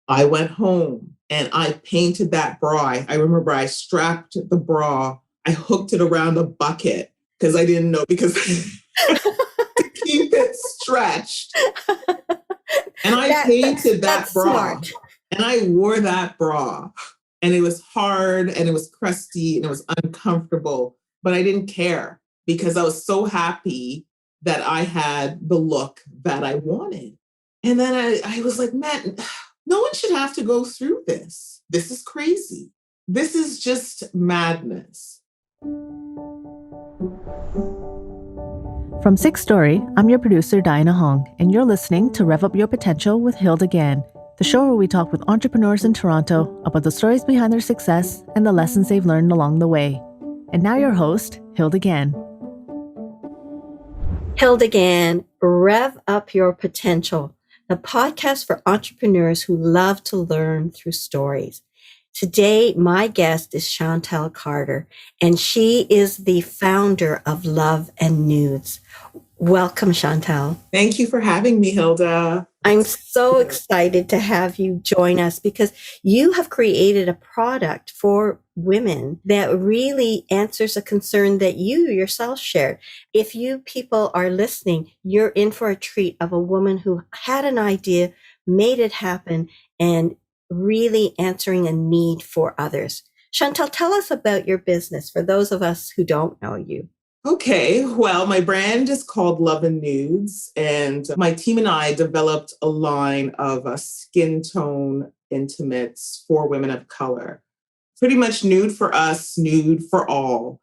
I went home and I painted that bra. I remember I strapped the bra, I hooked it around a bucket because I didn't know, because to keep it stretched. And I painted that bra. Smart. And I wore that bra. And it was hard and it was crusty and it was uncomfortable, but I didn't care because I was so happy that I had the look that I wanted. And then I was like, man, no one should have to go through this. This is crazy. This is just madness. From Six Story, I'm your producer, Diana Hong, and you're listening to Rev Up Your Potential with Hilda Gann, the show where we talk with entrepreneurs in Toronto about the stories behind their success and the lessons they've learned along the way. And now your host, Hilda Gann. Hilda Gann, Rev Up Your Potential, the podcast for entrepreneurs who love to learn through stories. Today, my guest is Chantal Carter, and she is the founder of Love Nudes. Welcome, Chantal. Thank you for having me, Hilda. I'm so excited to have you join us because you have created a product for women that really answers a concern that you yourself shared. If you people are listening, you're in for a treat of a woman who had an idea, made it happen, and really answering a need for others. Chantal, tell us about your business for those of us who don't know you. Okay, well, my brand is called Love Nudes, and my team and I developed a line of skin tone intimates for women of color. Pretty much nude for us, nude for all.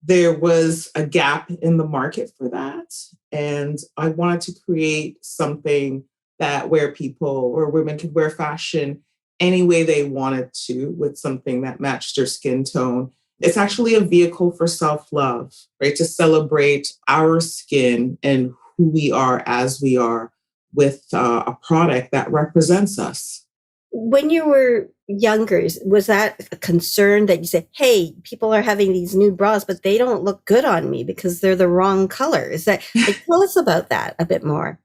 There was a gap in the market for that, and I wanted to create something that where people or women could wear fashion any way they wanted to, with something that matched their skin tone. It's actually a vehicle for self-love, right? To celebrate our skin and who we are as we are with a product that represents us. When you were younger, was that a concern that you said, hey, people are having these nude bras, but they don't look good on me because they're the wrong color? Is that, tell us about that a bit more.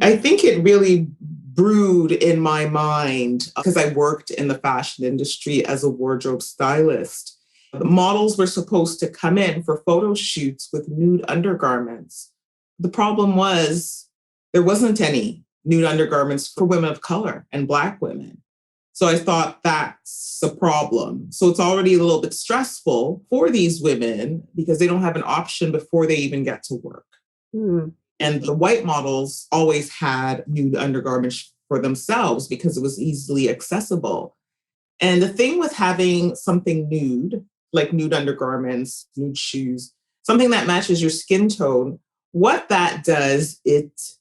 I think it really brewed in my mind because I worked in the fashion industry as a wardrobe stylist. The models were supposed to come in for photo shoots with nude undergarments. The problem was there wasn't any nude undergarments for women of color and Black women. So I thought that's a problem. So it's already a little bit stressful for these women because they don't have an option before they even get to work. And the white models always had nude undergarments for themselves because it was easily accessible. And the thing with having something nude, like nude undergarments, nude shoes, something that matches your skin tone, what that does,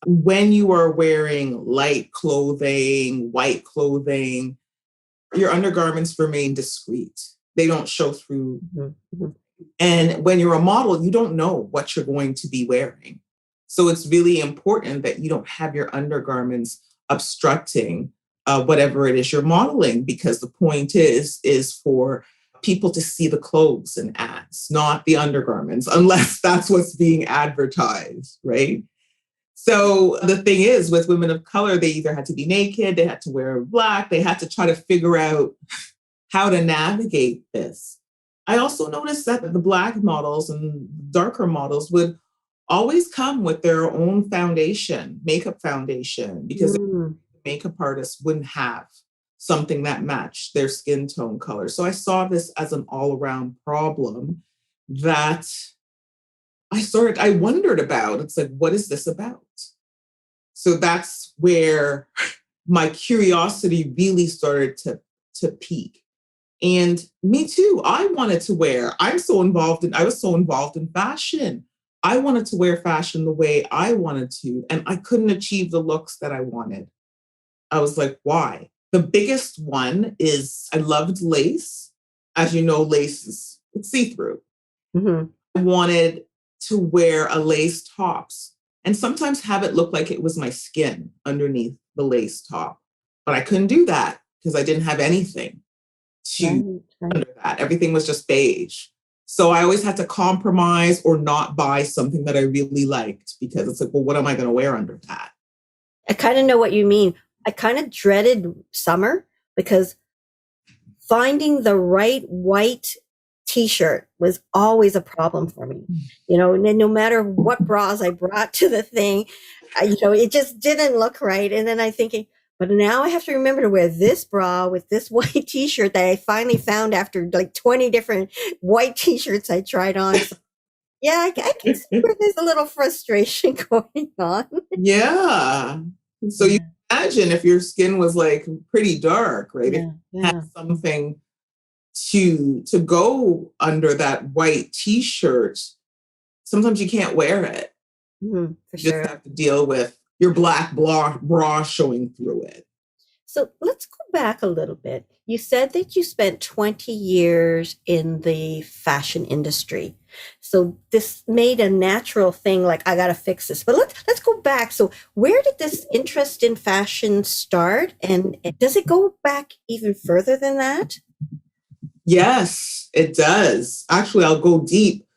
when you are wearing light clothing, white clothing, your undergarments remain discreet. They don't show through. Mm-hmm. And when you're a model, you don't know what you're going to be wearing. So it's really important that you don't have your undergarments obstructing whatever it is you're modeling, because the point is for people to see the clothes in ads, not the undergarments, unless that's what's being advertised, right? So the thing is, with women of color, they either had to be naked, they had to wear Black, they had to try to figure out how to navigate this. I also noticed that the Black models and darker models would always come with their own foundation, makeup foundation, because makeup artists wouldn't have something that matched their skin tone color. So I saw this as an all-around problem that I wondered about. It's like, what is this about? So that's where my curiosity really started to peak. And me too, I wanted to wear, I was so involved in fashion. I wanted to wear fashion the way I wanted to, and I couldn't achieve the looks that I wanted. I was like, why? The biggest one is I loved lace. As you know, lace is see-through. Mm-hmm. I wanted to wear a lace tops and sometimes have it look like it was my skin underneath the lace top. But I couldn't do that because I didn't have anything under that. Everything was just beige. So I always had to compromise or not buy something that I really liked, because it's like, well, what am I going to wear under that? I kind of know what you mean. I kind of dreaded summer because finding the right white t-shirt was always a problem for me. And no matter what bras I brought to the thing, it just didn't look right. And then I'm thinking, but now I have to remember to wear this bra with this white t-shirt that I finally found after like 20 different white t-shirts I tried on. So, yeah, I can see where there's a little frustration going on. Yeah. So you imagine if your skin was like pretty dark, right? If you had something to go under that white t-shirt, sometimes you can't wear it. For you sure. just have to deal with your black bra showing through it. So let's go back a little bit. You said that you spent 20 years in the fashion industry. So this made a natural thing, like, I got to fix this. But let's go back. So where did this interest in fashion start? And does it go back even further than that? Yes, it does. Actually, I'll go deep.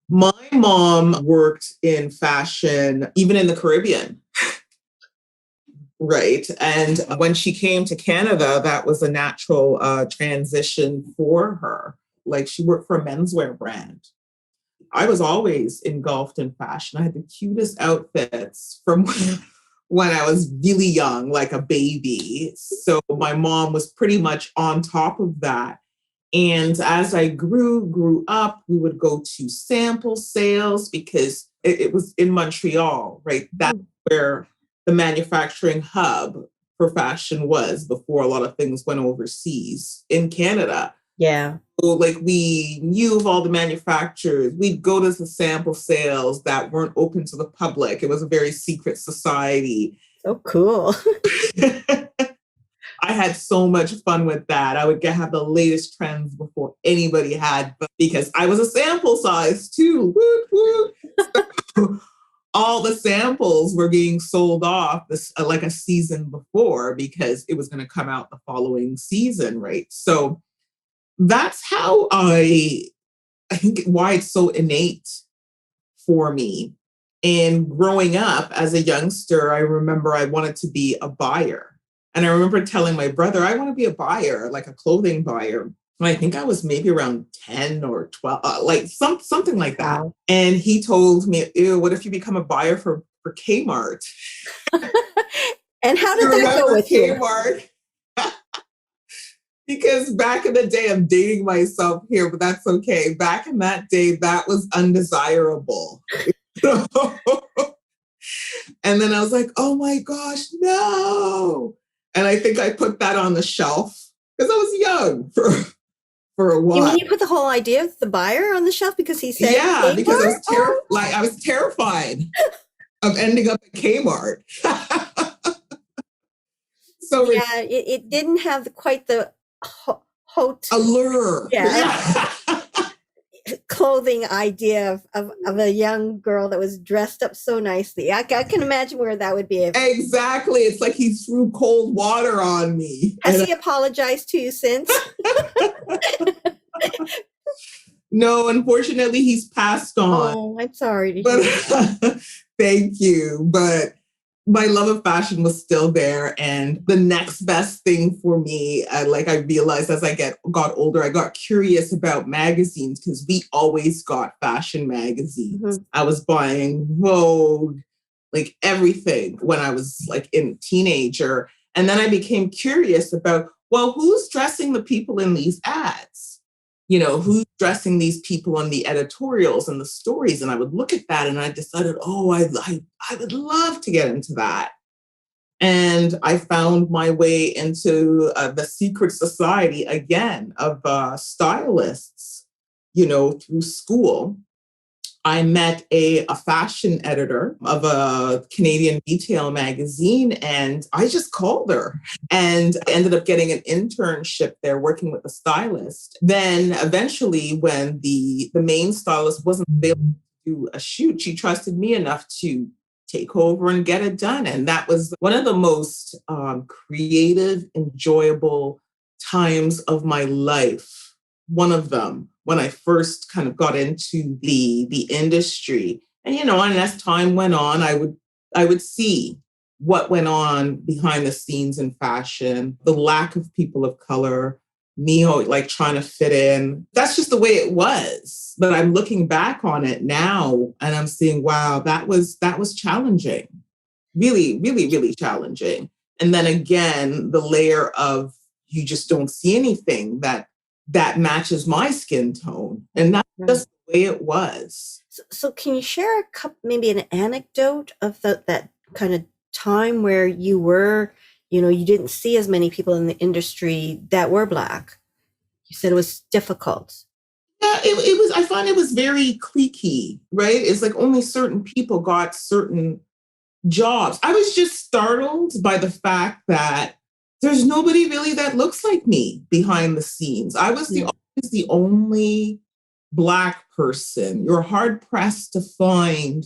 My mom worked in fashion, even in the Caribbean. Right. And when she came to Canada, that was a natural transition for her. Like, she worked for a menswear brand. I was always engulfed in fashion. I had the cutest outfits from when I was really young, like a baby. So my mom was pretty much on top of that. And as I grew up, we would go to sample sales because it was in Montreal, right? That's where the manufacturing hub for fashion was before a lot of things went overseas in Canada. Yeah. So like, we knew of all the manufacturers. We'd go to the sample sales that weren't open to the public. It was a very secret society. So cool. I had so much fun with that. I would have the latest trends before anybody had, but because I was a sample size too. So, all the samples were being sold off like a season before because it was going to come out the following season, right? So that's how I think why it's so innate for me. And growing up as a youngster, I remember I wanted to be a buyer. And I remember telling my brother, I want to be a buyer, like a clothing buyer. And I think I was maybe around 10 or 12, like something like that. Wow. And he told me, ew, what if you become a buyer for Kmart? And how did that go with Kmart? Because back in the day, I'm dating myself here, but that's okay. Back in that day, that was undesirable. And then I was like, oh my gosh, no. And I think I put that on the shelf because I was young for a while. You mean you put the whole idea of the buyer on the shelf because he said yeah, Kmart? Because I was terrified of ending up at Kmart. So yeah, it didn't have quite the allure. Yeah. Clothing idea of a young girl that was dressed up so nicely. I can imagine where that would be. Exactly. It's like he threw cold water on me. Has he apologized to you since? No, unfortunately, he's passed on. Oh, I'm sorry to hear that. Thank you. But my love of fashion was still there. And the next best thing for me, I realized as I got older, I got curious about magazines because we always got fashion magazines. Mm-hmm. I was buying Vogue, like everything when I was like a teenager. And then I became curious about, well, who's dressing the people in these ads? You know, who's dressing these people on the editorials and the stories? And I would look at that and I decided, oh, I would love to get into that. And I found my way into the secret society again of stylists, through school. I met a fashion editor of a Canadian retail magazine, and I just called her and ended up getting an internship there working with a stylist. Then eventually, when the main stylist wasn't able to do a shoot, she trusted me enough to take over and get it done. And that was one of the most creative, enjoyable times of my life. One of them, when I first kind of got into the industry. And, and as time went on, I would see what went on behind the scenes in fashion, the lack of people of color, me like trying to fit in. That's just the way it was. But I'm looking back on it now and I'm seeing, wow, that was challenging. Really, really, really challenging. And then again, the layer of you just don't see anything that matches my skin tone. And that's just the way it was. So can you share maybe an anecdote of that kind of time where you were, you didn't see as many people in the industry that were Black? You said it was difficult. Yeah, it was, I find it was very cliquey, right? It's like only certain people got certain jobs. I was just startled by the fact that there's nobody really that looks like me behind the scenes. I was always the only Black person. You're hard pressed to find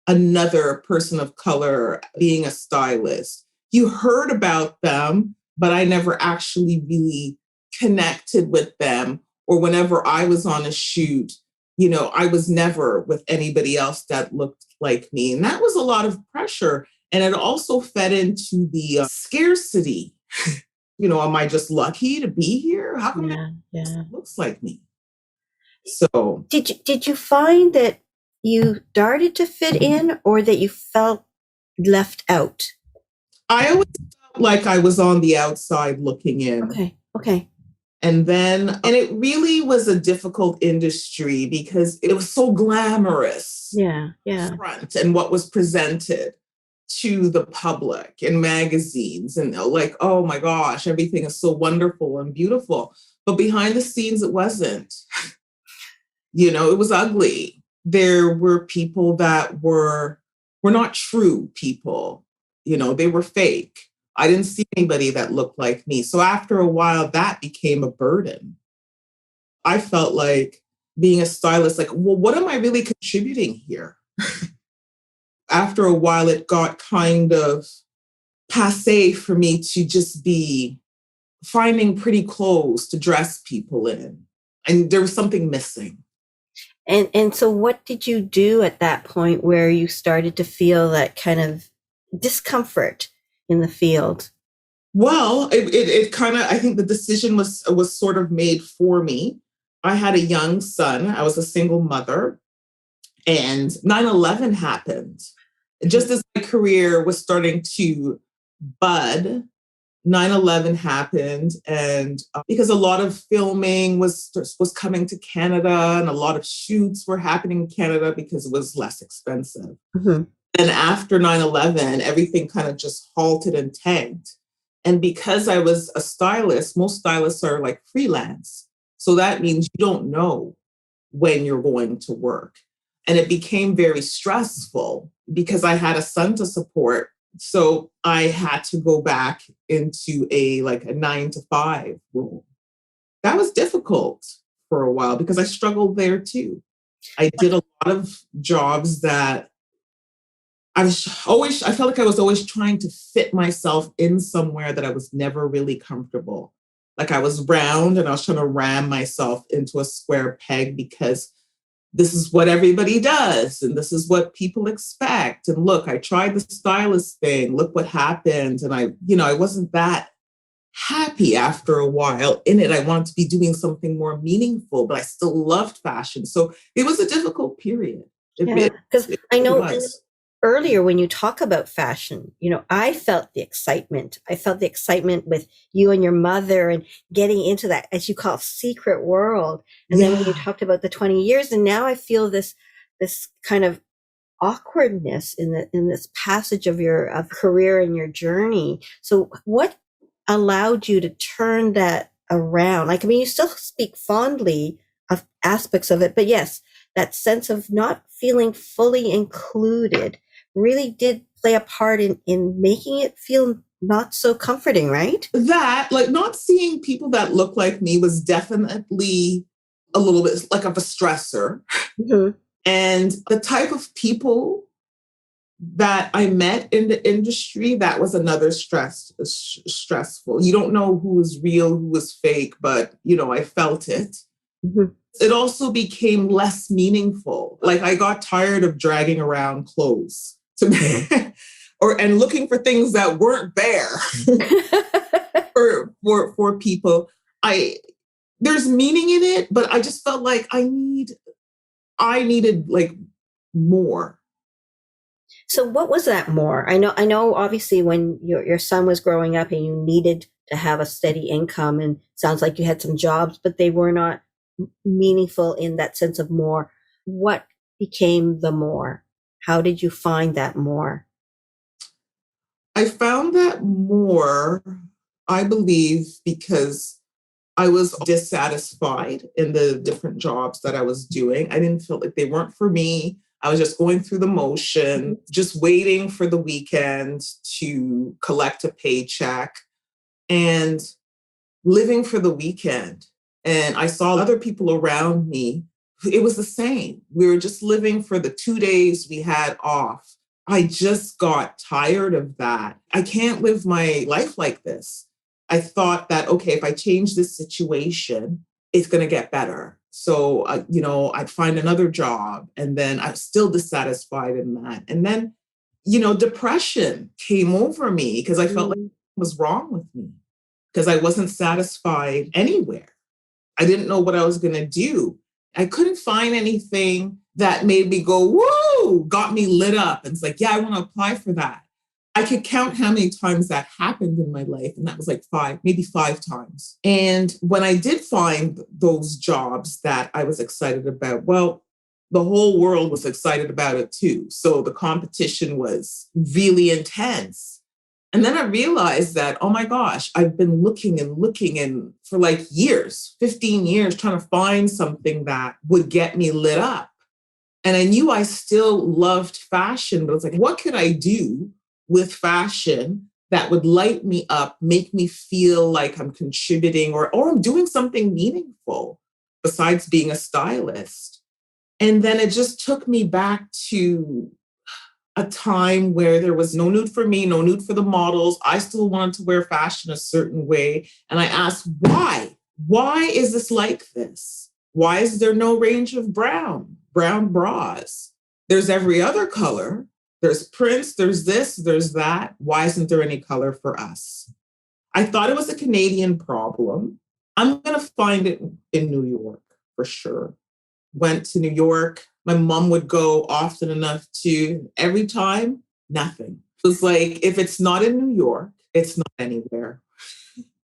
another person of color being a stylist. You heard about them, but I never actually really connected with them. Or whenever I was on a shoot, I was never with anybody else that looked like me. And that was a lot of pressure. And it also fed into the scarcity. Am I just lucky to be here? How come it looks like me? So did you find that you started to fit in or that you felt left out? I always felt like I was on the outside looking in. Okay. And it really was a difficult industry because it was so glamorous. Yeah. Front and what was presented to the public in magazines and like, oh my gosh, everything is so wonderful and beautiful. But behind the scenes, it wasn't. It was ugly. There were people that were not true people. They were fake. I didn't see anybody that looked like me. So after a while, that became a burden. I felt like being a stylist, like, well, what am I really contributing here? After a while, it got kind of passé for me to just be finding pretty clothes to dress people in. And there was something missing. And so what did you do at that point where you started to feel that kind of discomfort in the field? Well, it kind of, I think the decision was sort of made for me. I had a young son. I was a single mother. And 9/11 happened. Just as my career was starting to bud, 9/11 happened. And because a lot of filming was coming to Canada and a lot of shoots were happening in Canada because it was less expensive. Mm-hmm. And after 9/11, everything kind of just halted and tanked. And because I was a stylist, most stylists are like freelance. So that means you don't know when you're going to work. And it became very stressful because I had a son to support. So I had to go back into a 9-to-5 role. That was difficult for a while because I struggled there too. I did a lot of jobs that I felt like I was always trying to fit myself in somewhere that I was never really comfortable. Like I was round and I was trying to ram myself into a square peg because this is what everybody does and this is what people expect. And look, I tried the stylist thing. Look what happened. And I wasn't that happy after a while in it. I wanted to be doing something more meaningful, but I still loved fashion. So it was a difficult period. Because I know earlier when you talk about fashion, I felt the excitement. I felt the excitement with you and your mother and getting into that, as you call, secret world. And then when you talked about the 20 years, and now I feel this kind of awkwardness in this passage of your career and your journey. So what allowed you to turn that around? You still speak fondly of aspects of it, but yes, that sense of not feeling fully included really did play a part in making it feel not so comforting, right? That, not seeing people that look like me was definitely a little bit like of a stressor. Mm-hmm. And the type of people that I met in the industry, that was another stressful. You don't know who was real, who was fake, but, I felt it. Mm-hmm. It also became less meaningful. I got tired of dragging around clothes and looking for things that weren't there for people. There's meaning in it, but I just felt like I needed like more. So what was that more? I know obviously when your son was growing up and you needed to have a steady income, and sounds like you had some jobs, but they were not meaningful in that sense of more. What became the more? How did you find that more? I found that more, I believe, because I was dissatisfied in the different jobs that I was doing. I didn't feel like they weren't for me. I was just going through the motion, just waiting for the weekend to collect a paycheck and living for the weekend. And I saw other people around me. It was the same. We were just living for the 2 days we had off. I just got tired of that. I can't live my life like this. I thought that, okay, if I change this situation, it's going to get better. So, I'd find another job, and then I'm still dissatisfied in that. And then, depression came over me because I felt like something was wrong with me because I wasn't satisfied anywhere. I didn't know what I was going to do. I couldn't find anything that made me go, whoa, got me lit up. And it's like, yeah, I want to apply for that. I could count how many times that happened in my life. And that was like maybe five times. And when I did find those jobs that I was excited about, well, the whole world was excited about it too. So the competition was really intense. And then I realized that, oh my gosh, I've been looking and for like years, 15 years, trying to find something that would get me lit up. And I knew I still loved fashion, but it's like, what could I do with fashion that would light me up, make me feel like I'm contributing or I'm doing something meaningful besides being a stylist? And then it just took me back to a time where there was no nude for me, no nude for the models. I still wanted to wear fashion a certain way. And I asked, why? Why is this like this? Why is there no range of brown bras? There's every other color. There's prints, there's this, there's that. Why isn't there any color for us? I thought it was a Canadian problem. I'm going to find it in New York for sure. Went to New York. My mom would go often enough to every time, nothing. It was like, if it's not in New York, it's not anywhere.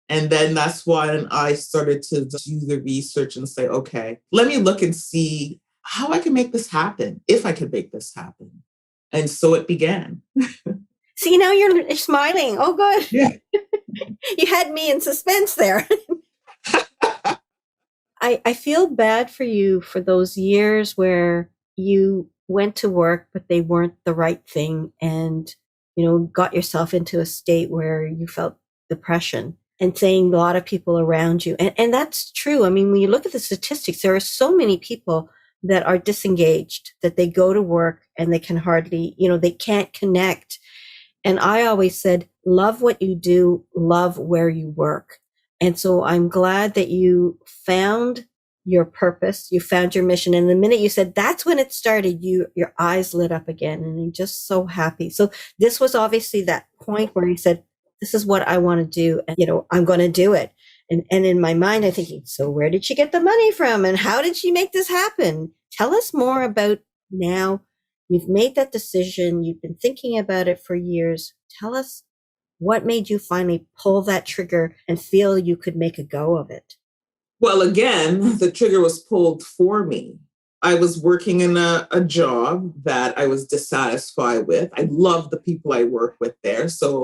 And then that's when I started to do the research and say, okay, let me look and see how I can make this happen, if I could make this happen. And so it began. See, now you're smiling. Oh, good. Yeah. You had me in suspense there. I feel bad for you for those years where you went to work, but they weren't the right thing, and, got yourself into a state where you felt depression, and saying a lot of people around you. And that's true. I mean, when you look at the statistics, there are so many people that are disengaged, that they go to work and they can hardly, they can't connect. And I always said, love what you do, love where you work. And so I'm glad that you found your purpose, you found your mission. And the minute you said that's when it started, your eyes lit up again, and you're just so happy. So this was obviously that point where you said, this is what I want to do. And, I'm going to do it. And in my mind, I'm thinking, so where did she get the money from? And how did she make this happen? Tell us more about now. You've made that decision. You've been thinking about it for years. Tell us what made you finally pull that trigger and feel you could make a go of it. Well, again, the trigger was pulled for me. I was working in a job that I was dissatisfied with. I loved the people I worked with there. So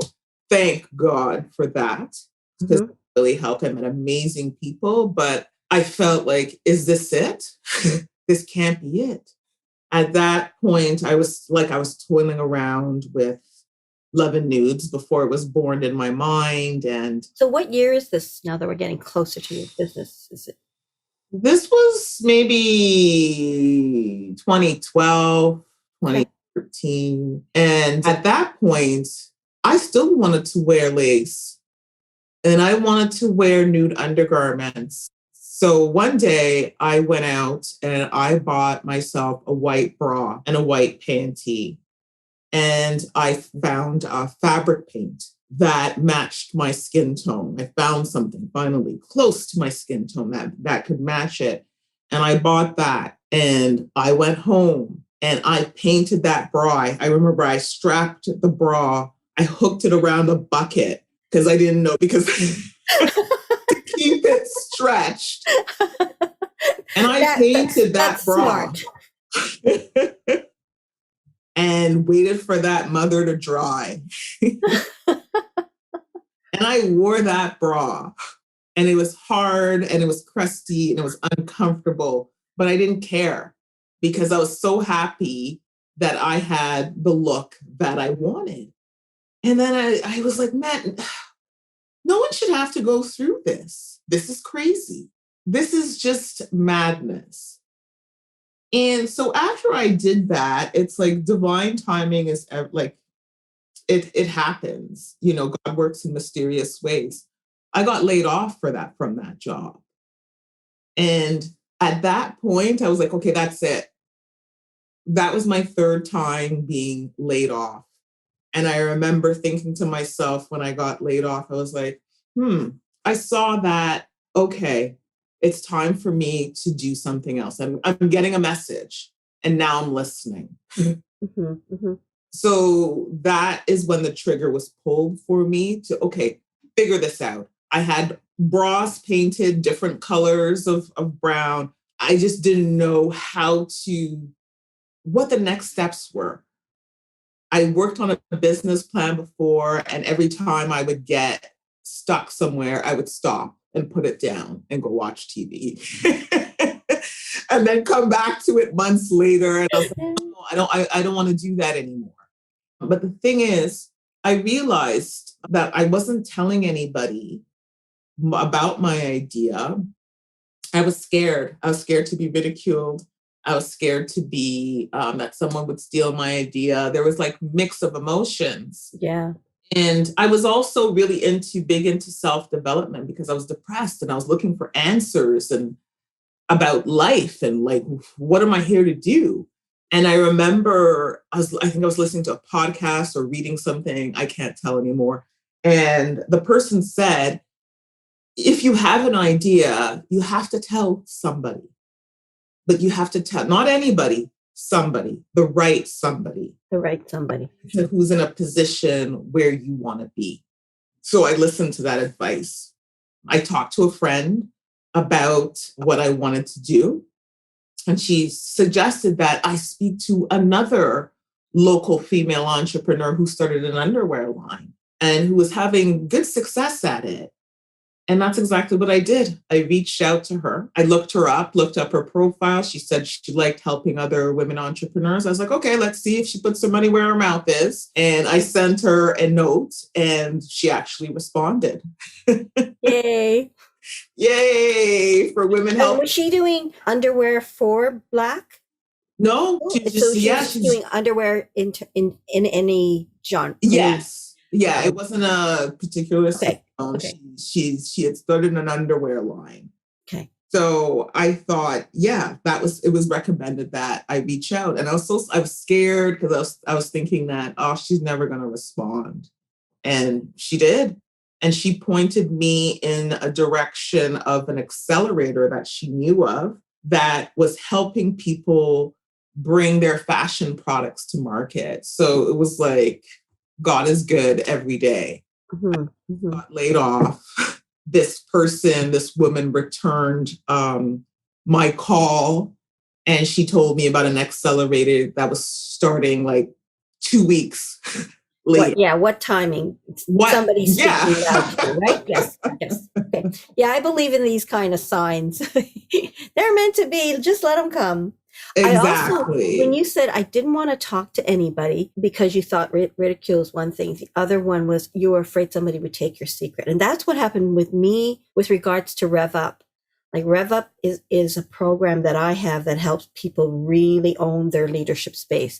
thank God for that, because it really helped. I met amazing people, but I felt like, is this it? This can't be it. At that point, I was toiling around with Love Nudes before it was born in my mind. And so what year is this now that we're getting closer to your business? Is it? This was maybe 2012, 2013. And at that point, I still wanted to wear lace and I wanted to wear nude undergarments. So one day I went out and I bought myself a white bra and a white panty. and I found a fabric paint that matched my skin tone. I found something finally close to my skin tone that could match it. And I bought that and I went home and I painted that bra. I remember I strapped the bra, I hooked it around a bucket because I didn't know, because to keep it stretched. And I painted that bra. Smart. And waited for that mother to dry. And I wore that bra and it was hard and it was crusty and it was uncomfortable, but I didn't care because I was so happy that I had the look that I wanted. And then I was like, man, no one should have to go through this. This is crazy. This is just madness. And so after I did that, it's like divine timing is like, it happens. You know, God works in mysterious ways. I got laid off from that job. And at that point, I was like, okay, that's it. That was my third time being laid off. And I remember thinking to myself when I got laid off, I was like, I saw that, okay, it's time for me to do something else. I'm getting a message and now I'm listening. Mm-hmm, mm-hmm. So that is when the trigger was pulled for me to, okay, figure this out. I had bras painted different colors of brown. I just didn't know what the next steps were. I worked on a business plan before, and every time I would get stuck somewhere, I would stop and put it down and go watch TV. And then come back to it months later. And I was like, no, I don't want to do that anymore. But the thing is, I realized that I wasn't telling anybody about my idea. I was scared. I was scared to be ridiculed. I was scared to be that someone would steal my idea. There was like mix of emotions. Yeah. And I was also really big into self-development because I was depressed and I was looking for answers and about life and like, what am I here to do? And I remember I think I was listening to a podcast or reading something, I can't tell anymore. And the person said, if you have an idea, you have to tell somebody. But you have to tell, not anybody, somebody, the right somebody. The right somebody. Who's in a position where you want to be. So I listened to that advice. I talked to a friend about what I wanted to do. And she suggested that I speak to another local female entrepreneur who started an underwear line and who was having good success at it. And that's exactly what I did. I reached out to her. I looked up her profile. She said she liked helping other women entrepreneurs. I was like, okay, let's see if she puts her money where her mouth is. And I sent her a note and she actually responded. Yay. Yay for women help. Was she doing underwear for Black? No, she's doing underwear in any genre. Yes. Yeah, it wasn't a particular okay. She had started an underwear line. Okay. So I thought, yeah, it was recommended that I reach out. And I was scared because I was thinking that, oh, she's never going to respond. And she did. And she pointed me in a direction of an accelerator that she knew of that was helping people bring their fashion products to market. So it was like, God is good every day. Mm-hmm. Mm-hmm. Got laid off. This woman returned my call and she told me about an accelerator that was starting like 2 weeks later. What timing? Somebody's speaking out to you, right? Yes. Okay. Yeah, I believe in these kind of signs. They're meant to be. Just let them come. Exactly. I also, when you said I didn't want to talk to anybody because you thought ridicule is one thing, the other one was you were afraid somebody would take your secret. And that's what happened with me with regards to Rev Up. Like Rev Up is a program that I have that helps people really own their leadership space.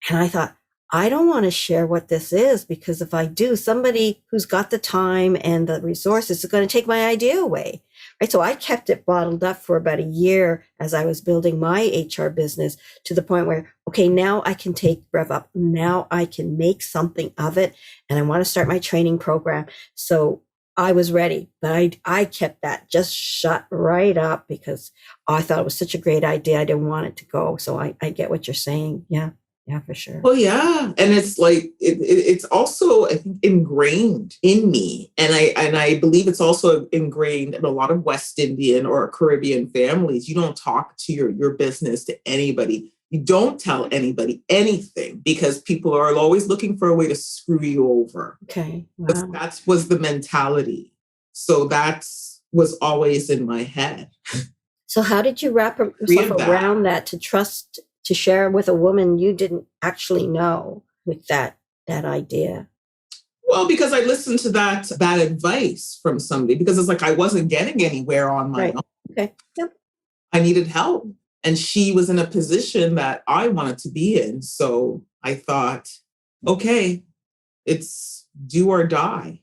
And I thought, I don't want to share what this is, because if I do, somebody who's got the time and the resources is going to take my idea away. Right. So I kept it bottled up for about a year as I was building my HR business, to the point where, okay, now I can take Rev Up. Now I can make something of it. And I want to start my training program. So I was ready, but I kept that just shut right up, because I thought it was such a great idea. I didn't want it to go. So I get what you're saying. Yeah. Yeah, for sure. Well, yeah. And it's like, it's also, I think, ingrained in me. And I believe it's also ingrained in a lot of West Indian or Caribbean families. You don't talk to your business to anybody. You don't tell anybody anything, because people are always looking for a way to screw you over. Okay. Wow. That was the mentality. So that was always in my head. So how did you wrap yourself around that to trust to share with a woman you didn't actually know with that idea? Well, because I listened to that advice from somebody, because it's like I wasn't getting anywhere on my own. Okay. Yep. I needed help. And she was in a position that I wanted to be in. So I thought, okay, it's do or die.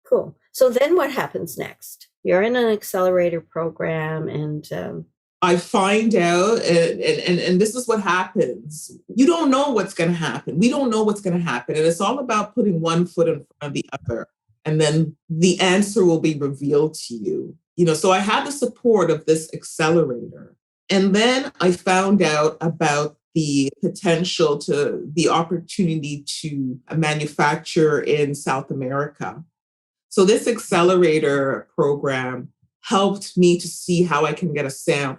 Cool. So then what happens next? You're in an accelerator program, and I find out, and this is what happens. You don't know what's going to happen. We don't know what's going to happen. And it's all about putting one foot in front of the other. And then the answer will be revealed to you. So I had the support of this accelerator. And then I found out about the the opportunity to manufacture in South America. So this accelerator program helped me to see how I can get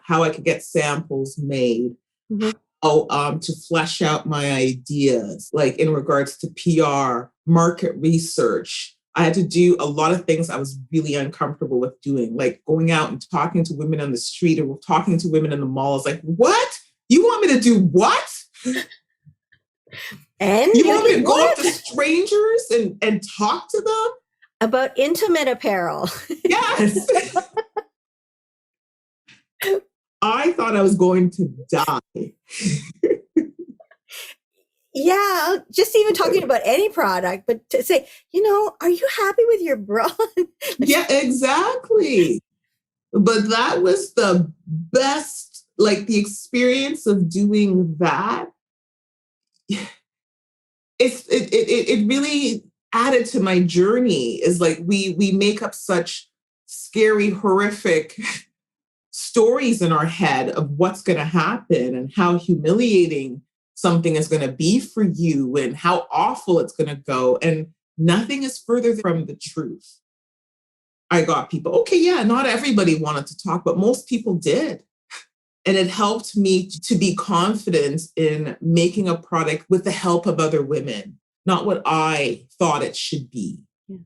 how I could get samples made, to flesh out my ideas, like in regards to PR, market research. I had to do a lot of things I was really uncomfortable with doing, like going out and talking to women on the street or talking to women in the mall. I was like, what? You want me to do what? And you want me to go up to strangers and talk to them? About intimate apparel. Yes. I thought I was going to die. Yeah, just even talking about any product, but to say, are you happy with your bra? Yeah, exactly. But that was the best, like the experience of doing that. It really added to my journey. Is like we make up such scary, horrific stories in our head of what's going to happen and how humiliating something is going to be for you and how awful it's going to go. And nothing is further from the truth. I got people, okay, yeah, not everybody wanted to talk, but most people did. And it helped me to be confident in making a product with the help of other women, not what I thought it should be. Yeah.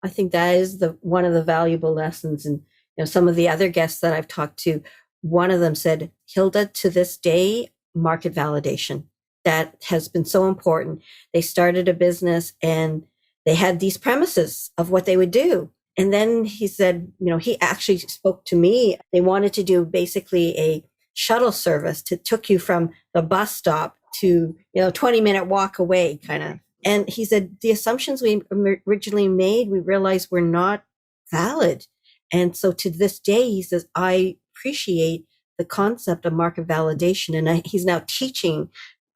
I think that is one of the valuable lessons. And some of the other guests that I've talked to, one of them said, Hilda, to this day, market validation, that has been so important. They started a business and they had these premises of what they would do. And then he said, he actually spoke to me. They wanted to do basically a shuttle service took you from the bus stop to, 20-minute walk away kind of. And he said, the assumptions we originally made, we realized were not valid. And so to this day, he says, I appreciate the concept of market validation. And he's now teaching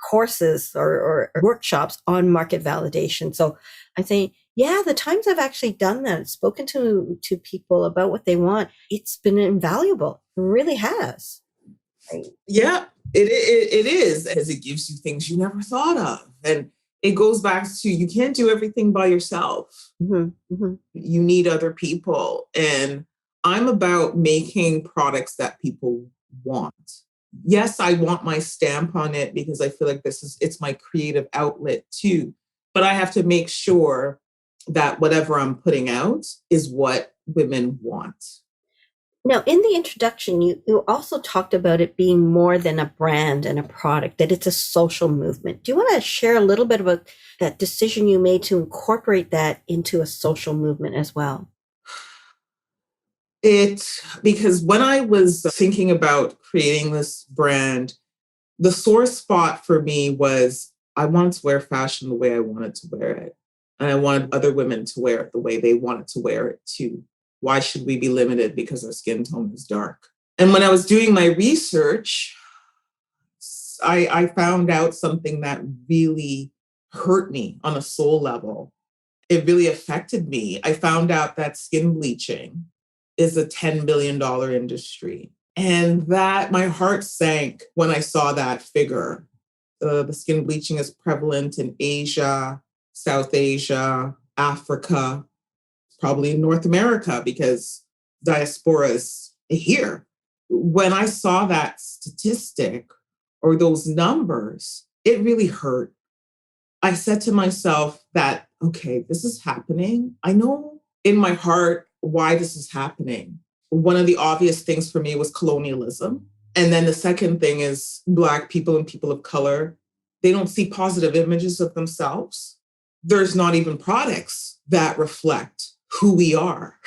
courses or workshops on market validation. So I think, yeah, the times I've actually done that, spoken to people about what they want, it's been invaluable. It really has. Right? Yeah, it is, as it gives you things you never thought of. And it goes back to, you can't do everything by yourself. Mm-hmm. Mm-hmm. You need other people. And I'm about making products that people want. Yes, I want my stamp on it because I feel like it's my creative outlet too. But I have to make sure that whatever I'm putting out is what women want. Now, in the introduction, you also talked about it being more than a brand and a product, that it's a social movement. Do you want to share a little bit about that decision you made to incorporate that into a social movement as well? Because when I was thinking about creating this brand, The sore spot for me was I wanted to wear fashion the way I wanted to wear it. And I wanted other women to wear it the way they wanted to wear it too. Why should we be limited because our skin tone is dark? And when I was doing my research, I found out something that really hurt me on a soul level. It really affected me. I found out that skin bleaching is a $10 billion industry. And that my heart sank when I saw that figure. The skin bleaching is prevalent in Asia, South Asia, Africa, probably in North America because diaspora is here. When I saw that statistic or those numbers, it really hurt. I said to myself that, okay, this is happening. I know in my heart why this is happening. One of the obvious things for me was colonialism. And then the second thing is Black people and people of color. They don't see positive images of themselves. There's not even products that reflect who we are.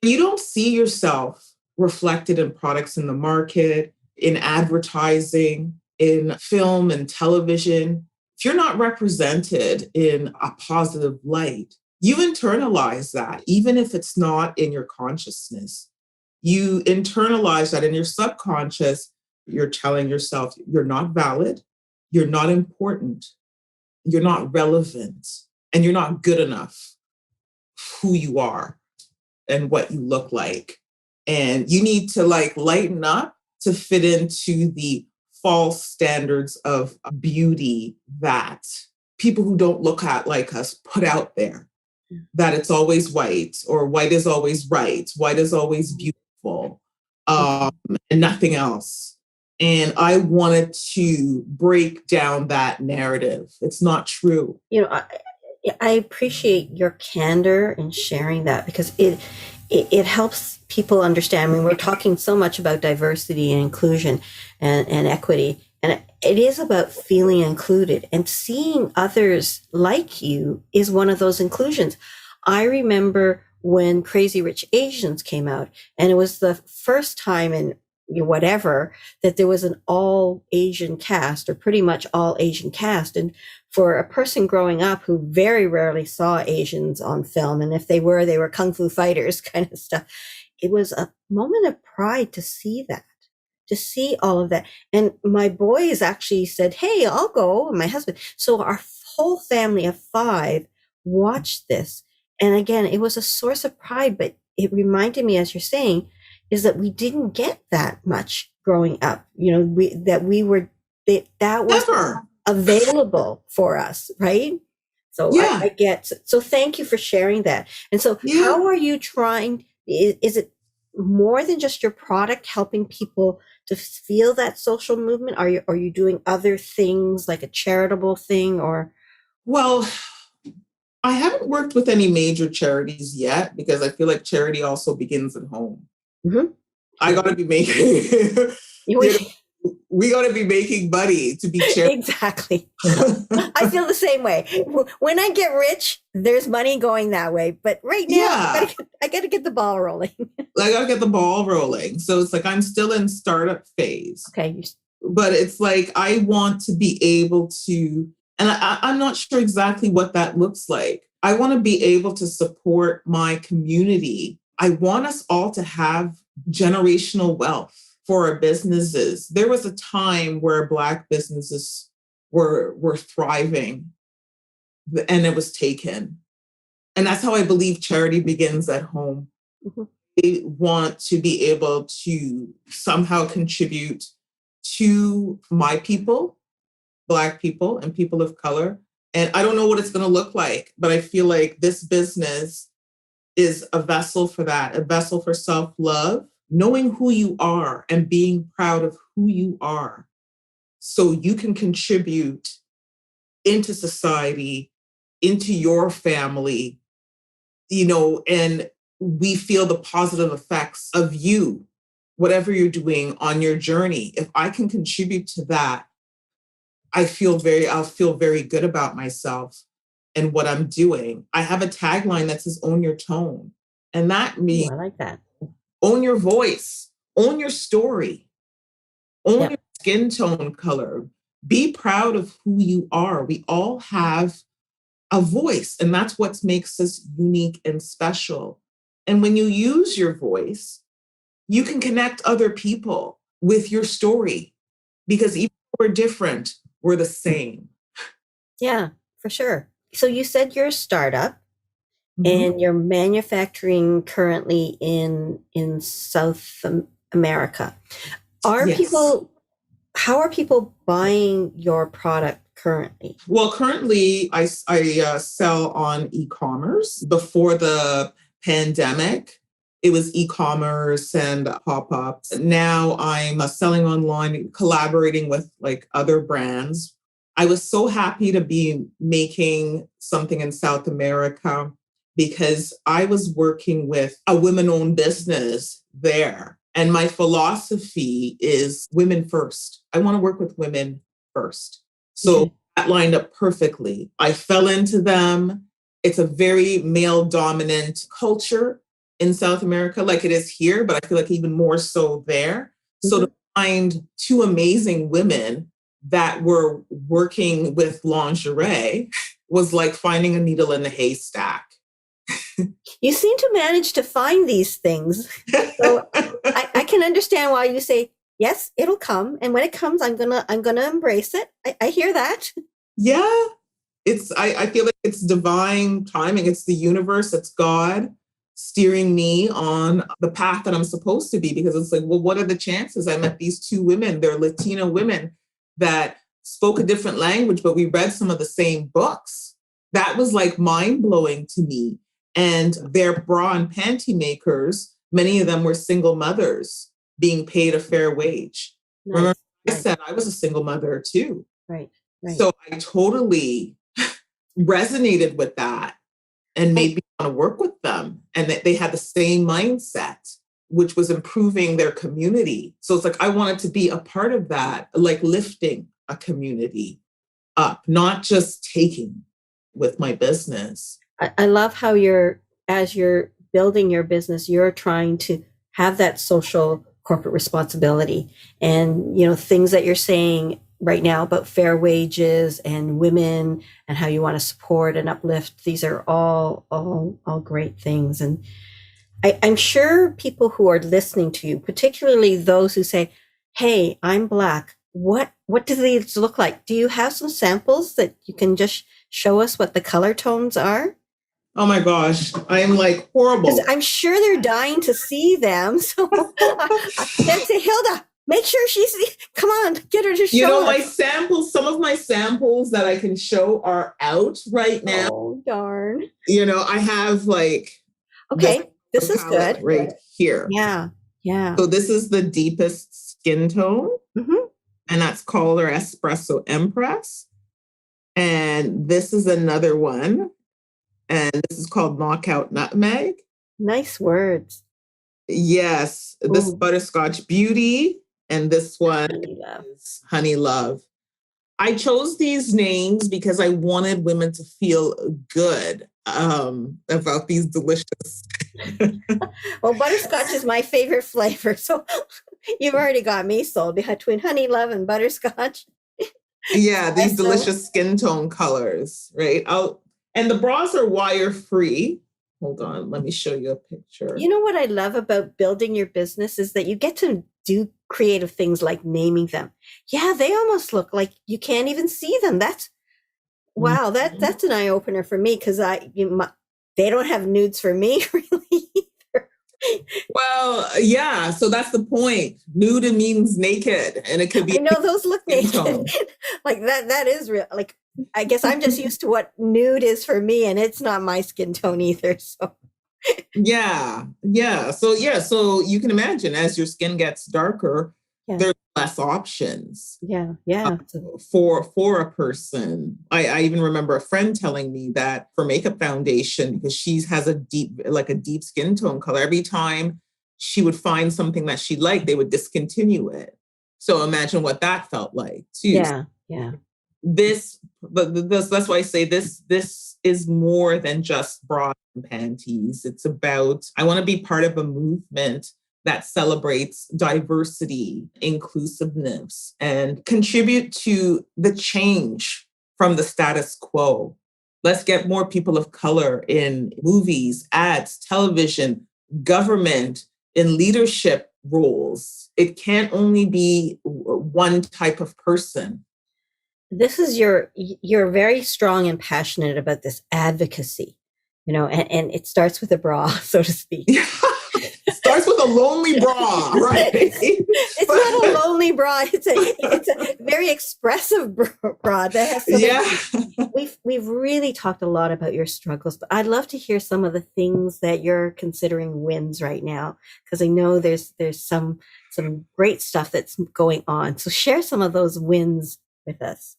You don't see yourself reflected in products in the market, in advertising, in film and television. If you're not represented in a positive light, you internalize that, even if it's not in your consciousness. You internalize that in your subconscious. You're telling yourself you're not valid, you're not important, you're not relevant, and you're not good enough who you are and what you look like. And you need to lighten up to fit into the false standards of beauty that people who don't look like us put out there, that it's always white or white is always right, white is always beautiful, and nothing else. And I wanted to break down that narrative. It's not true. I appreciate your candor in sharing that because it helps people understand. I mean, we're talking so much about diversity and inclusion and equity, and it is about feeling included, and seeing others like you is one of those inclusions. I remember when Crazy Rich Asians came out, and it was the first time in whatever that there was an all Asian cast, or pretty much all Asian cast. And for a person growing up who very rarely saw Asians on film, and if they were kung fu fighters kind of stuff, it was a moment of pride to see that, to see all of that. And my boys actually said, hey, I'll go, and my husband. So our whole family of 5 watched this. And again, it was a source of pride, but it reminded me, as you're saying, is that we didn't get that much growing up. That was Never available for us, right? So yeah. I get, so thank you for sharing that. And so how are you trying, is it more than just your product helping people to feel that social movement? Are you doing other things like a charitable thing or? Well, I haven't worked with any major charities yet because I feel like charity also begins at home. Mm-hmm. I got to be making, we got to be making money to be charity. Exactly. I feel the same way. When I get rich, there's money going that way. But right now, I got to get the ball rolling. I got to get the ball rolling. So it's like I'm still in startup phase. Okay. But it's like I want to be able to, and I'm not sure exactly what that looks like. I want to be able to support my community. I want us all to have generational wealth for our businesses. There was a time where Black businesses were thriving and it was taken. And that's how I believe charity begins at home. Mm-hmm. They want to be able to somehow contribute to my people, Black people and people of color. And I don't know what it's going to look like, but I feel like this business is a vessel for that, a vessel for self-love, knowing who you are and being proud of who you are so you can contribute into society, into your family, and we feel the positive effects of you, whatever you're doing on your journey. If I can contribute to that, I'll feel very good about myself and what I'm doing. I have a tagline that says, own your tone. And that means I like that. Own your voice, own your story, own your skin tone color. Be proud of who you are. We all have a voice, and that's what makes us unique and special. And when you use your voice, you can connect other people with your story, because even though we're different, we're the same. Yeah, for sure. So you said you're a startup Mhm. and you're manufacturing currently in South America. Are Yes. people How are people buying your product currently? Well, currently I sell on e-commerce. Before the pandemic, it was e-commerce and pop-ups. Now I'm selling online, collaborating with like other brands. I was so happy to be making something in South America because I was working with a women-owned business there. And my philosophy is women first. I want to work with women first. So Okay. that lined up perfectly. I fell into them. It's a very male dominant culture in South America, like it is here, but I feel like even more so there. So to find two amazing women that were working with lingerie was like finding a needle in a haystack. You seem to manage to find these things. So I can understand why you say, yes, it'll come. And when it comes, I'm gonna embrace it. I hear that. Yeah, I feel like it's divine timing. It's the universe, it's God steering me on the path that I'm supposed to be, because it's like, well, what are the chances? I met these two women, they're Latina women that spoke a different language, but we read some of the same books. That was like mind blowing to me. And their bra and panty makers, many of them were single mothers being paid a fair wage. Remember, Nice. I Right. said I was a single mother too. Right. Right. So I totally resonated with that and made me want to work with them. And that they had the same mindset, which was improving their community. So it's like I wanted to be a part of that, like lifting a community up, not just taking with my business. I love how as you're building your business, you're trying to have that social corporate responsibility, and things that you're saying right now about fair wages and women and how you want to support and uplift. These are all great things. And I'm sure people who are listening to you, particularly those who say, hey, I'm Black, what do these look like? Do you have some samples that you can just show us what the color tones are? Oh my gosh, I am like horrible. Because I'm sure they're dying to see them. So then say, Hilda, make sure come on, get her to show My us. samples, some of my samples that I can show are out right now. Oh, darn. I have like Okay, this is palette good. right here. Yeah, yeah. So this is the deepest skin tone, Mhm. and that's called our Espresso Empress. And this is another one, and this is called Knockout Nutmeg. Nice words. Yes, this Ooh. Butterscotch Beauty, and this one Honey love. is Honey Love. I chose these names because I wanted women to feel good about these delicious. Well, butterscotch is my favorite flavor. So you've already got me sold between honey love and butterscotch. Yeah, these So, delicious skin tone colors, right? And the bras are wire free. Hold on, let me show you a picture. you know what I love about building your business is that you get to do creative things like naming them. Yeah, they almost look like you can't even see them. Wow, that's an eye opener for me, because they don't have nudes for me really. Well, yeah, so that's the point. Nude means naked, and it could be I know those look skin naked. tone. Like that is real. Like, I guess I'm just used to what nude is for me, and it's not my skin tone either. So Yeah, yeah. So you can imagine as your skin gets darker, yeah, there's less options yeah, yeah. for a person. I even remember a friend telling me that for makeup foundation, because she has a deep skin tone color, every time she would find something that she liked, they would discontinue it. So imagine what that felt like too. Yeah, yeah. That's why I say this is more than just bras and panties. It's about, I want to be part of a movement that celebrates diversity, inclusiveness, and contribute to the change from the status quo. Let's get more people of color in movies, ads, television, government, in leadership roles. It can't only be one type of person. This is you're very strong and passionate about this advocacy, and it starts with a bra, so to speak. It starts with a lonely bra, right? It's not a lonely bra. It's a very expressive bra that has something. We've really talked a lot about your struggles, but I'd love to hear some of the things that you're considering wins right now, because I know there's some great stuff that's going on. So share some of those wins with us.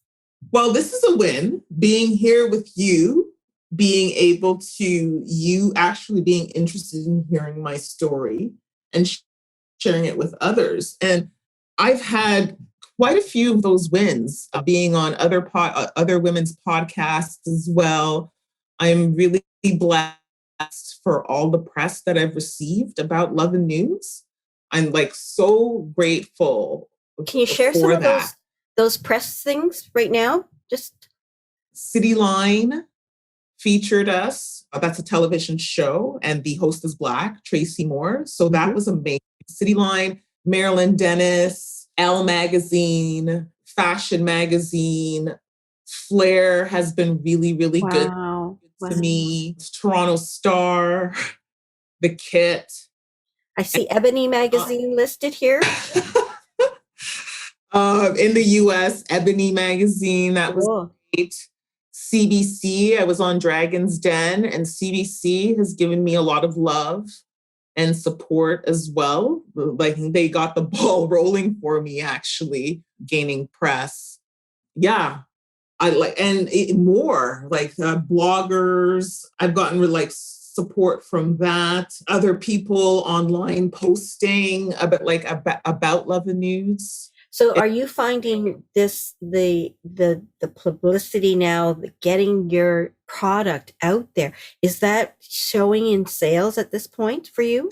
Well, this is a win, being here with you, being able to, you actually being interested in hearing my story and sharing it with others. And I've had quite a few of those wins, being on other women's podcasts as well. I'm really blessed for all the press that I've received about Love and Nudes. I'm like so grateful. Can you share some of those press things right now? Just Cityline featured us. That's a television show, and the host is Black, Tracy Moore. So that was amazing. Cityline, Marilyn Dennis, Elle Magazine, Fashion Magazine, Flair has been really, really good to me. Toronto Star, The Kit. I see Ebony Magazine listed here. In the US, Ebony Magazine, that was great. CBC, I was on Dragon's Den, and CBC has given me a lot of love and support as well. Like, they got the ball rolling for me, actually, gaining press. Yeah, I like, and more like bloggers. I've gotten like support from that. Other people online posting about Love and Nudes. So are you finding this, the publicity now, getting your product out there, is that showing in sales at this point for you?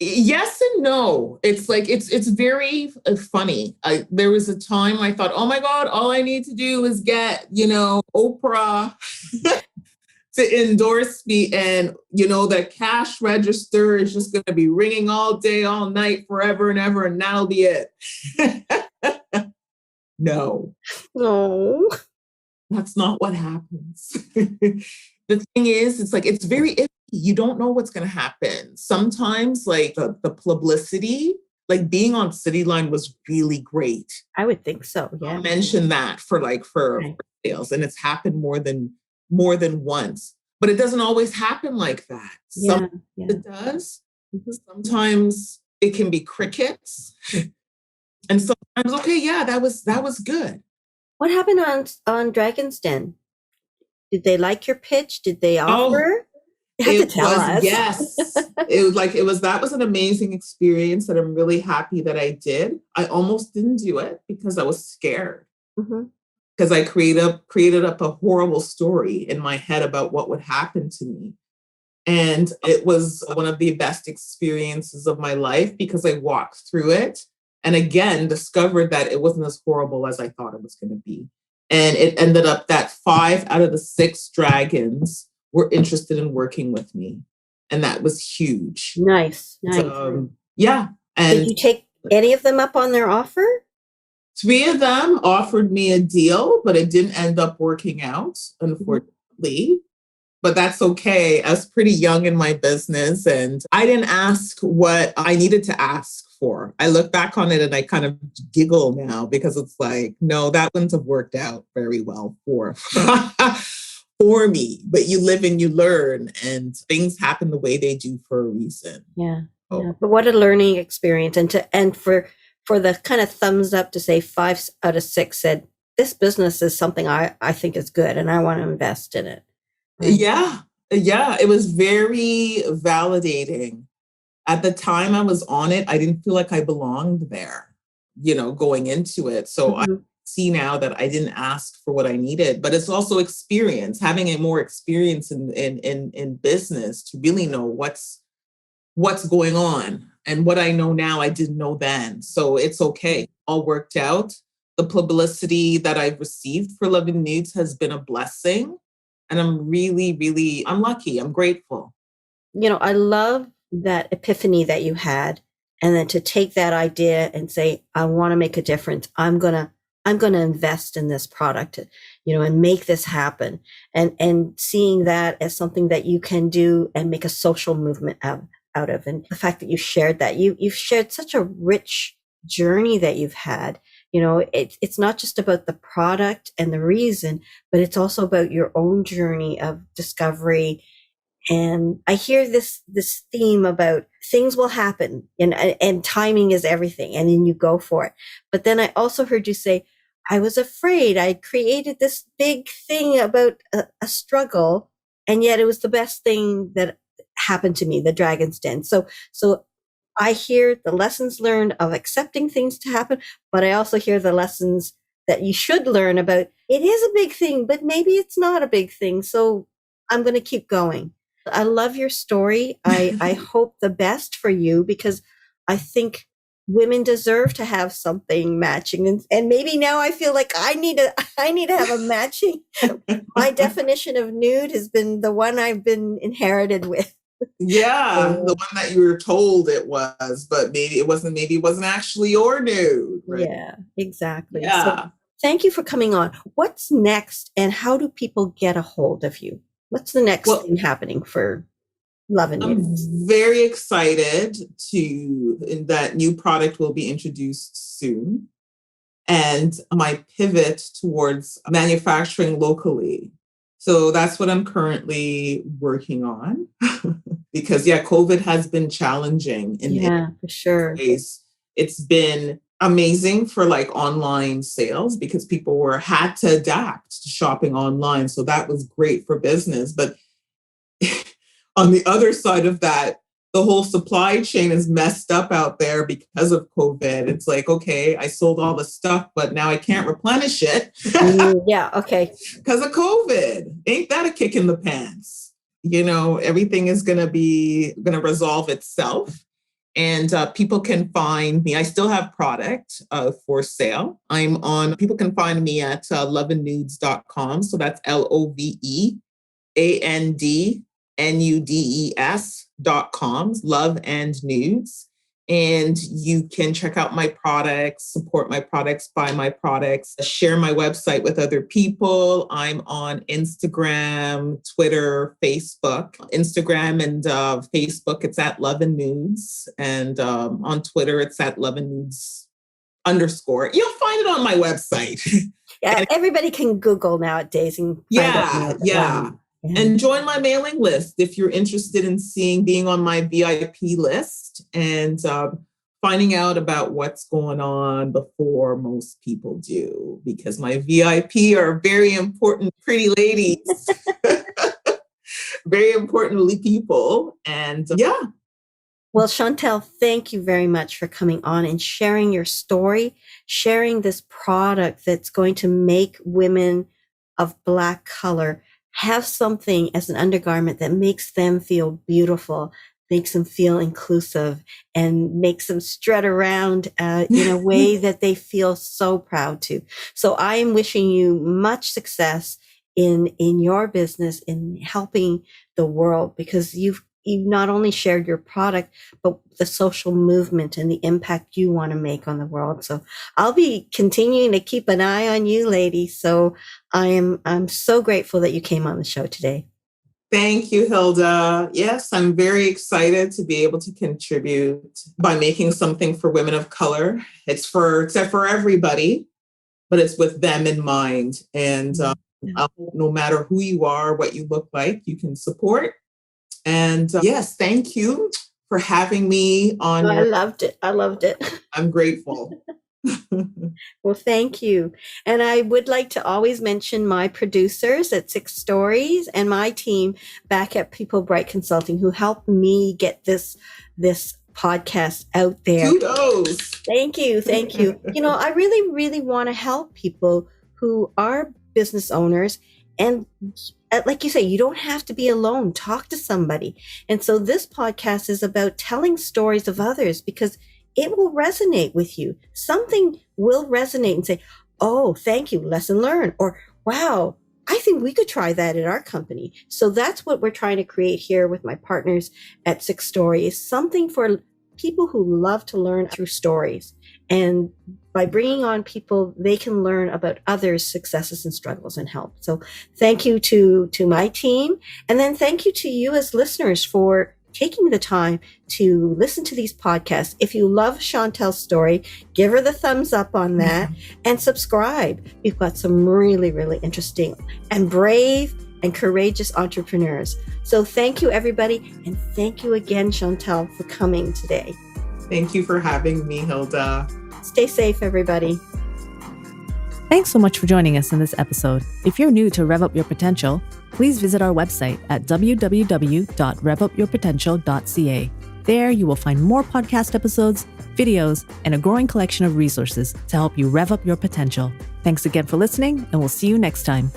Yes and no. It's like, it's very funny. There was a time I thought, oh my God, all I need to do is get, Oprah to endorse me, and the cash register is just going to be ringing all day, all night, forever and ever, and that'll be it. No, that's not what happens. The thing is, it's like, it's very iffy. You don't know what's going to happen. Sometimes, like the publicity, like being on Cityline was really great. I would think so. Yeah, I mentioned that for sales, and it's happened more than once, but it doesn't always happen like that. Sometimes it does. Sometimes it can be crickets, and sometimes, okay, yeah, that was good. What happened on Dragon's Den? Did they like your pitch? Did they offer? You have to tell us. Yes, that was an amazing experience, and I'm really happy that I did. I almost didn't do it because I was scared. Because I created up a horrible story in my head about what would happen to me. And it was one of the best experiences of my life, because I walked through it and again discovered that it wasn't as horrible as I thought it was going to be. And it ended up that 5 out of the 6 dragons were interested in working with me. And that was huge. Nice. Yeah. And did you take any of them up on their offer? 3 of them offered me a deal, but it didn't end up working out, unfortunately. But that's okay. I was pretty young in my business, and I didn't ask what I needed to ask for. I look back on it and I kind of giggle now, because it's like, no, that wouldn't have worked out very well for for me. But you live and you learn, and things happen the way they do for a reason. Yeah. But what a learning experience. And for the kind of thumbs up to say 5 out of 6 said, this business is something I think is good and I want to invest in it. Right? Yeah. It was very validating. At the time I was on it, I didn't feel like I belonged there, going into it. So I see now that I didn't ask for what I needed, but it's also experience, having a more experience in business to really know what's going on And what I know now, I didn't know then. So it's okay. All worked out. The publicity that I've received for Love Nudes has been a blessing. And I'm I'm lucky. I'm grateful. I love that epiphany that you had. And then to take that idea and say, I want to make a difference. I'm going to invest in this product, and make this happen, and seeing that as something that you can do and make a social movement out of. And the fact that you shared that, you've shared such a rich journey that you've had. It's not just about the product and the reason, but it's also about your own journey of discovery. And I hear this theme about things will happen, and timing is everything, and then you go for it. But then I also heard you say, I was afraid. I created this big thing about a struggle, and yet it was the best thing that happened to me, the Dragon's Den. So I hear the lessons learned of accepting things to happen, but I also hear the lessons that you should learn about it is a big thing, but maybe it's not a big thing. So I'm going to keep going. I love your story. I hope the best for you, because I think women deserve to have something matching. And maybe now I feel like I need to have a matching. My definition of nude has been the one I've been inherited with. Yeah, the one that you were told it was, but maybe it wasn't actually your nude. Right? Yeah, exactly. Yeah. So thank you for coming on. What's next, and how do people get a hold of you? What's the next thing happening for Love Nudes? I'm very excited that new product will be introduced soon. And my pivot towards manufacturing locally. So that's what I'm currently working on. Because COVID has been challenging for sure. Ways. It's been amazing for like online sales because people had to adapt to shopping online. So that was great for business. But on the other side of that, the whole supply chain is messed up out there because of COVID. It's like, okay, I sold all the stuff, but now I can't replenish it. Yeah, okay. Because of COVID. Ain't that a kick in the pants? Everything is going to resolve itself. And people can find me. I still have product for sale. People can find me at loveandnudes.com. So that's LOVEANDNUDES.com, Love and Nudes. And you can check out my products, support my products, buy my products, share my website with other people. I'm on Instagram, Twitter, Facebook. Instagram and Facebook, it's at Love and Nudes. And on Twitter, it's at Love and Nudes _. You'll find it on my website. Yeah, everybody can Google nowadays and find yeah. And join my mailing list if you're interested in being on my VIP list and finding out about what's going on before most people do, because my VIP are very important, pretty ladies, very important people. And Well, Chantal, thank you very much for coming on and sharing your story, sharing this product that's going to make women of Black color have something as an undergarment that makes them feel beautiful, makes them feel inclusive, and makes them strut around in a way that they feel so proud to. So I am wishing you much success in your business, in helping the world, because you've not only shared your product, but the social movement and the impact you want to make on the world. So I'll be continuing to keep an eye on you, lady. So I'm so grateful that you came on the show today. Thank you, Hilda. Yes, I'm very excited to be able to contribute by making something for women of color. It's for everybody, but it's with them in mind. And I hope no matter who you are, what you look like, you can support. And yes, thank you for having me on. I loved it. I'm grateful. Well, thank you. And I would like to always mention my producers at 6 Stories and my team back at People Bright Consulting, who helped me get this podcast out there. Kudos. Thank you. I really, really want to help people who are business owners And like you say, you don't have to be alone. Talk to somebody. And so this podcast is about telling stories of others because it will resonate with you. Something will resonate and say, oh, thank you, lesson learned. Or, wow, I think we could try that at our company. So that's what we're trying to create here with my partners at Six Story, is something for people who love to learn through stories. And by bringing on people, they can learn about others' successes and struggles and help. So thank you to my team. And then thank you to you as listeners for taking the time to listen to these podcasts. If you love Chantal's story, give her the thumbs up on that and subscribe. We've got some really, really interesting and brave and courageous entrepreneurs. So thank you, everybody. And thank you again, Chantal, for coming today. Thank you for having me, Hilda. Stay safe, everybody. Thanks so much for joining us in this episode. If you're new to Rev Up Your Potential, please visit our website at www.revupyourpotential.ca. There you will find more podcast episodes, videos, and a growing collection of resources to help you rev up your potential. Thanks again for listening, and we'll see you next time.